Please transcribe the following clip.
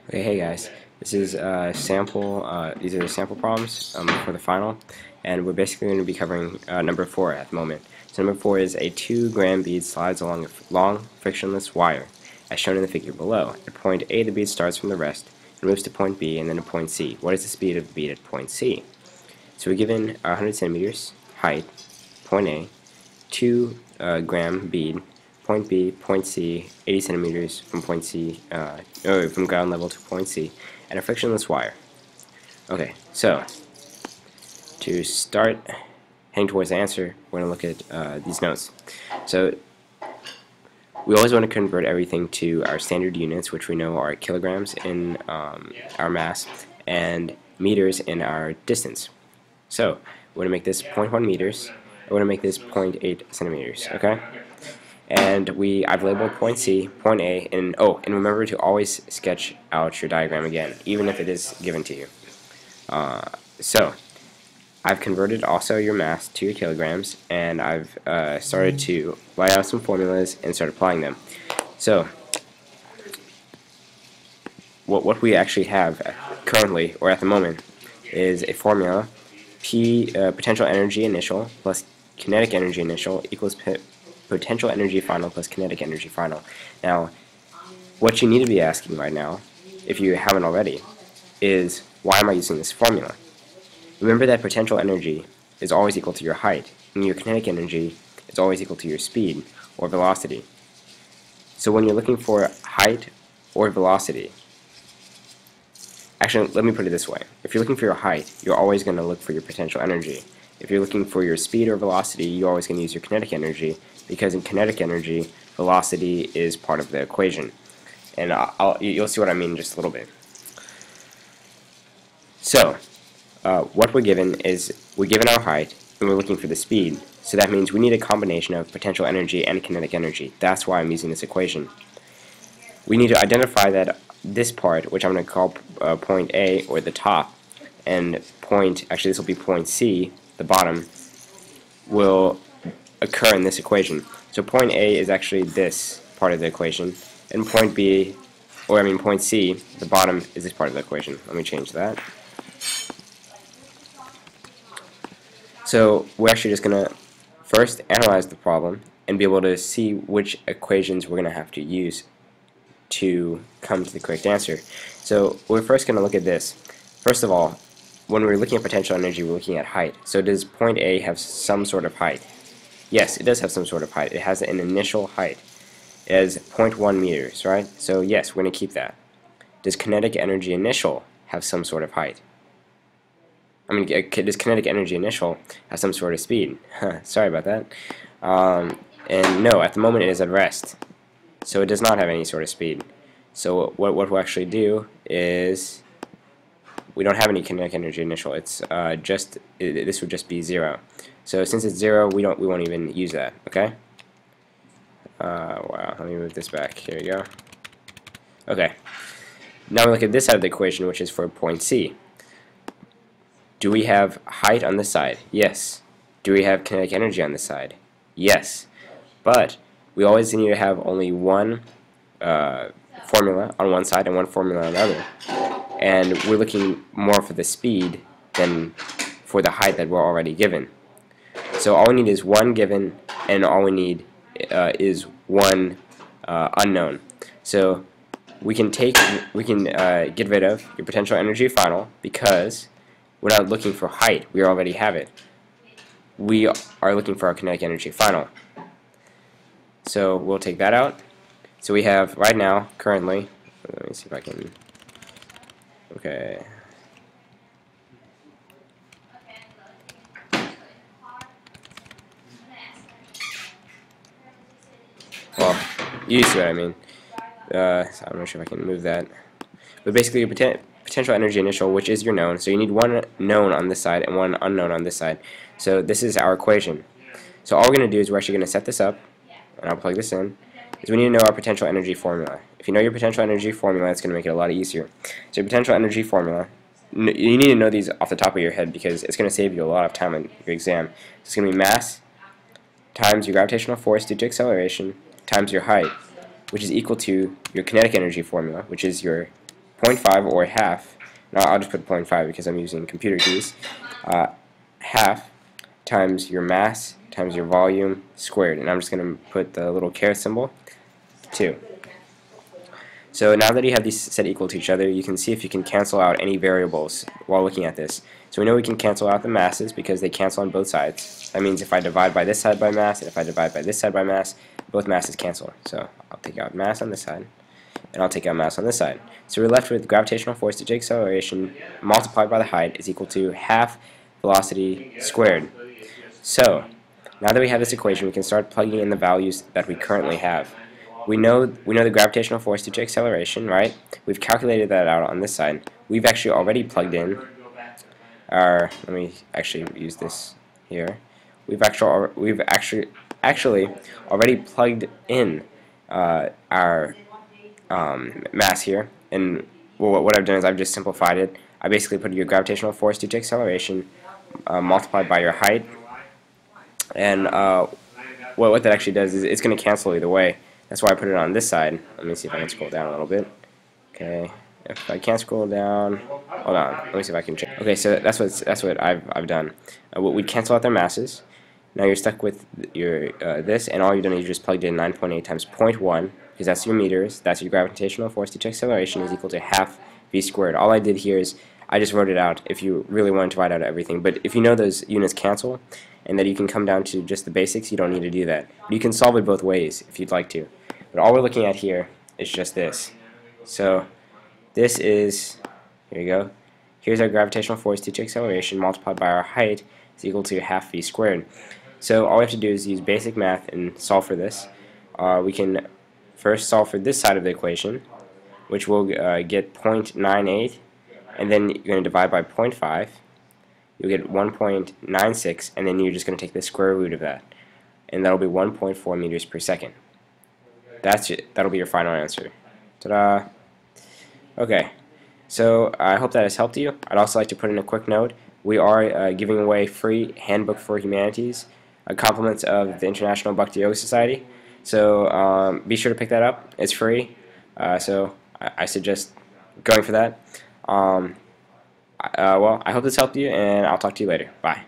Okay, hey guys, this is sample. These are the sample problems for the final, and we're basically going to be covering number 4 at the moment. So number 4 is a 2-gram bead slides along a long frictionless wire, as shown in the figure below. At point A, the bead starts from the rest and moves to point B and then to point C. What is the speed of the bead at point C? So we're given 100 centimeters height, point A, 2-gram bead, point B, point C, 80 centimeters from point C, from ground level to point C, and a frictionless wire. Okay, so to start heading towards the answer, we're going to look at these notes. So we always want to convert everything to our standard units, which we know are kilograms in our mass and meters in our distance. So we're going to make this 0.1 meters. We're going to make this 0.8 centimeters. Okay. And I've labeled point C, point A, and remember to always sketch out your diagram again, even if it is given to you. So I've converted also your mass to your kilograms, and I've started to write out some formulas and start applying them. So what we actually have currently, or at the moment, is a formula: potential energy initial plus kinetic energy initial equals potential energy final plus kinetic energy final. Now, what you need to be asking right now, if you haven't already, is why am I using this formula? Remember that potential energy is always equal to your height, and your kinetic energy is always equal to your speed or velocity. So when you're looking for height or velocity, actually, let me put it this way. If you're looking for your height, you're always going to look for your potential energy. If you're looking for your speed or velocity, you're always going to use your kinetic energy, because in kinetic energy, velocity is part of the equation. And you'll see what I mean in just a little bit. So, what we're given is, we're given our height, and we're looking for the speed. So that means we need a combination of potential energy and kinetic energy. That's why I'm using this equation. We need to identify that this part, which I'm going to call point A, or the top, and actually this will be point C, the bottom, will occur in this equation. So point A is actually this part of the equation, and point C, the bottom, is this part of the equation. Let me change that. So we're actually just going to first analyze the problem and be able to see which equations we're going to have to use to come to the correct answer. So we're first going to look at this. First of all, when we're looking at potential energy, we're looking at height. So does point A have some sort of height? Yes, it does have some sort of height. It has an initial height. It has 0.1 meters, right? So yes, we're going to keep that. Does kinetic energy initial have some sort of height? Does kinetic energy initial have some sort of speed? Sorry about that. And no, at the moment it is at rest. So it does not have any sort of speed. So what we'll actually do is, we don't have any kinetic energy initial. It's this would just be 0. So since it's 0, we won't even use that. Okay. Wow. Let me move this back. Here we go. Okay. Now we look at this side of the equation, which is for point C. Do we have height on this side? Yes. Do we have kinetic energy on this side? Yes. But we always need to have only one formula on one side and one formula on the other. And we're looking more for the speed than for the height that we're already given. So all we need is one given, and all we need is one unknown. So we can get rid of your potential energy final, because we're not looking for height. We already have it. We are looking for our kinetic energy final. So we'll take that out. So we have right now, currently, let me see if I can. Okay. Well, you see what I mean. So I'm not sure if I can move that. But basically, your potential energy initial, which is your known, so you need one known on this side and one unknown on this side. So this is our equation. So all we're going to do is we're actually going to set this up, and I'll plug this in, is we need to know our potential energy formula. If you know your potential energy formula, it's going to make it a lot easier. So your potential energy formula, you need to know these off the top of your head, because it's going to save you a lot of time in your exam. It's going to be mass times your gravitational force due to acceleration times your height, which is equal to your kinetic energy formula, which is your 0.5 or half. Now I'll just put 0.5 because I'm using computer keys. Half times your mass times your volume squared, and I'm just going to put the little caret symbol 2. So now that you have these set equal to each other, you can see if you can cancel out any variables while looking at this. So we know we can cancel out the masses because they cancel on both sides. That means if I divide by this side by mass and if I divide by this side by mass, both masses cancel. So I'll take out mass on this side and I'll take out mass on this side. So we're left with gravitational force to j acceleration multiplied by the height is equal to half velocity squared. So now that we have this equation, we can start plugging in the values that we currently have. We know the gravitational force due to acceleration, right? We've calculated that out on this side. We've actually already plugged in our. Let me actually use this here. We've actually already plugged in our mass here, and what I've done is I've just simplified it. I basically put your gravitational force due to acceleration multiplied by your height, and what that actually does is it's going to cancel either way. That's why I put it on this side. Let me see if I can scroll down a little bit. Okay, if I can't scroll down, hold on. Let me see if I can check. Okay, so that's what I've done. We cancel out their masses. Now you're stuck with your this, and all you've done is you just plugged in 9.8 times 0.1 because that's your meters. That's your gravitational force due to acceleration is equal to half v squared. All I did here is I just wrote it out. If you really wanted to write out everything, but if you know those units cancel, and that you can come down to just the basics, you don't need to do that. You can solve it both ways if you'd like to. But all we're looking at here is just this. So this is, here you go, here's our gravitational force due to acceleration multiplied by our height is equal to half v squared. So all we have to do is use basic math and solve for this. We can first solve for this side of the equation, which will get 0.98, and then you're going to divide by 0.5. You'll get 1.96, and then you're just going to take the square root of that, and that'll be 1.4 meters per second. That's it. That'll be your final answer. Ta-da! Okay, so I hope that has helped you. I'd also like to put in a quick note. We are giving away free Handbook for Humanities, compliments of the International Bhakti Yoga Society. So be sure to pick that up. It's free, so I suggest going for that. Well, I hope this helped you, and I'll talk to you later. Bye.